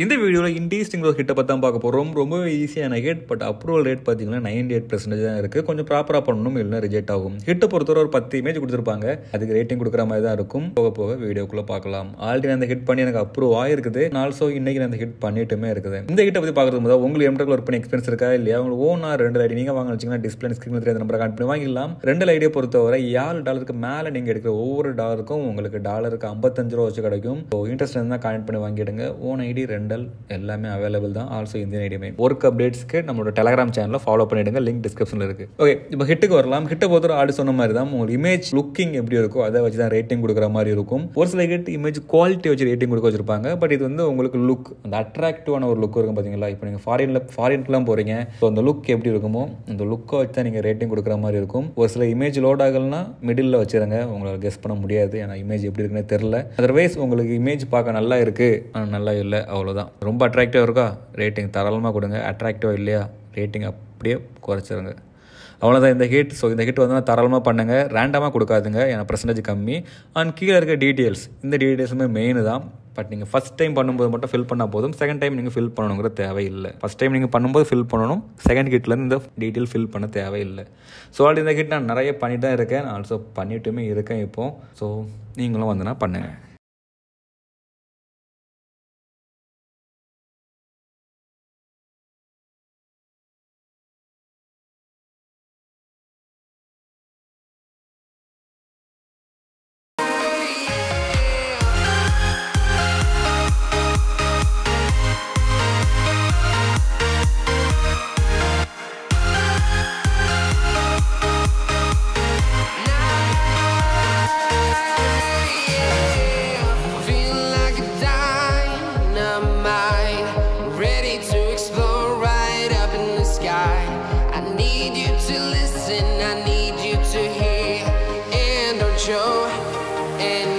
இந்த வீடியோவில் இன்ட்ரெஸ்டிங் ஒரு ஹிட்டை பற்றி தான் பார்க்க போகிறோம். ரொம்ப ஈஸியான ஹிட், பட் அப்ரூவல் ரேட் பார்த்தீங்கன்னா 98% தான் இருக்குது. கொஞ்சம் ப்ராப்பராக பண்ணணும், இல்லைனா ரிஜெக்ட் ஆகும். ஹிட்டை பொறுத்தவரை ஒரு 10 இமேஜ் கொடுத்துருப்பாங்க, அதுக்கு ரேட்டிங் கொடுக்குற மாதிரி தான் இருக்கும். போக போக வீடியோக்குள்ளே பார்க்கலாம். ஆல்ரெடி நான் அந்த ஹிட் பண்ணி எனக்கு அப்ரூவ் ஆகிருக்குது. ஆல்சோ இன்னைக்கு நான் அந்த ஹிட் பண்ணிட்டுமே இருக்குது. இந்த ஹிட்டை பற்றி பார்க்குறது போது உங்களுக்கு எம்டெக் ஒர்க் பண்ணி எக்ஸ்பீரியன்ஸ் இருக்கா இல்லையா? உங்களுக்கு ஓனா 2 ஐடி நீங்கள் வாங்க வச்சிங்கன்னா டிஸ்பிளே ஸ்க்ரீன் தெரியாத நம்பரை கான்ட் பண்ணி வாங்கிடலாம். 2 ஐடியை பொறுத்தவரை $7 மேலே நீங்கள் எடுக்கிற ஒவ்வொரு டாலருக்கும் உங்களுக்கு டாலருக்கு 55 ரூபா வச்சு கிடைக்கும். ஸோ இன்ட்ரெஸ்ட் இருந்தால் கான்ட் பண்ணி வாங்கிடுங்க. ஓன் ஐடி ரெண்டல் எல்லாமே அவைலபிள் தான். ஆல்சோ இந்தியன் ஐடியுமே. ஒர்க் அப்டேட்ஸ்க்கு நம்மளோட டெலகிராம் சேனலை ஃபாலோ பண்ணிடுங்க, லிங்க் டிஸ்கிரிப்ஷனில் இருக்கு. ஓகே, இப்போ ஹிட்டுக்கு வரலாம். ஹிட்டை பொறுத்தவரை ஆடி சொன்ன மாதிரி தான் உங்களுக்கு இமேஜ் லுக்கிங் எப்படி இருக்கோ அதை வச்சு தான் ரேட்டிங் கொடுக்குற மாதிரி இருக்கும். ஒரு சில ஹிட் இமேஜ் குவாலிட்டி வச்சு ரேட்டிங் கொடுக்க வச்சிருப்பாங்க. பட் இது வந்து உங்களுக்கு லுக், அந்த அட்ராக்டிவான ஒரு லுக் இருக்கும் பார்த்தீங்களா? இப்போ நீங்கள் ஃபாரின்லாம் போறீங்க, ஸோ அந்த லுக் எப்படி இருக்குமோ அந்த லுக்கை வச்சு தான் நீங்கள் ரேட்டிங் கொடுக்குற மாதிரி இருக்கும். ஒரு சில இமேஜ் லோட் ஆகலன்னா மிடில் வச்சிருங்க, உங்களால் கெஸ் பண்ண முடியாது. ஏன்னா இமேஜ் எப்படி இருக்குன்னே தெரியல. அதர்வைஸ் உங்களுக்கு இமேஜ் பார்க்க நல்லா இருக்கு, நல்லா இல்லை, அவ்வளோதான். ரொம்ப அட்ராக்டிவாக இருக்கா, ரேட்டிங் தாராளமாக கொடுங்க. அட்ராக்டிவாக இல்லையா, ரேட்டிங் அப்படியே குறைச்சிருங்க. அவ்வளோதான் இந்த ஹிட். ஸோ இந்த ஹிட் வந்து தாராளமாக பண்ணுங்கள், ரேண்டமாக கொடுக்காதுங்க, ஏன்னா பர்சன்டேஜ் கம்மி. அண்ட் கீழே இருக்க டீட்டெயில்ஸ், இந்த டீட்டெயில்ஸுமே மெயின் தான். பட் நீங்கள் ஃபஸ்ட் டைம் பண்ணும்போது மட்டும் ஃபில் பண்ணால் போதும். செகண்ட் டைம் நீங்கள் ஃபில் பண்ணணுங்கிற தேவையில்லை. ஃபஸ்ட் டைம் நீங்கள் பண்ணும்போது ஃபில் பண்ணணும், செகண்ட் ஹிட்லேருந்து இந்த டீட்டெயில் ஃபில் பண்ண தேவையில்லை. ஸோ ஆல்ரெடி இந்த ஹிட் நான் நிறைய பண்ணிட்டு தான் இருக்கேன், ஆல்சோ பண்ணிட்டுமே இருக்கேன் இப்போது. ஸோ நீங்களும் வந்துன்னா பண்ணுங்கள். And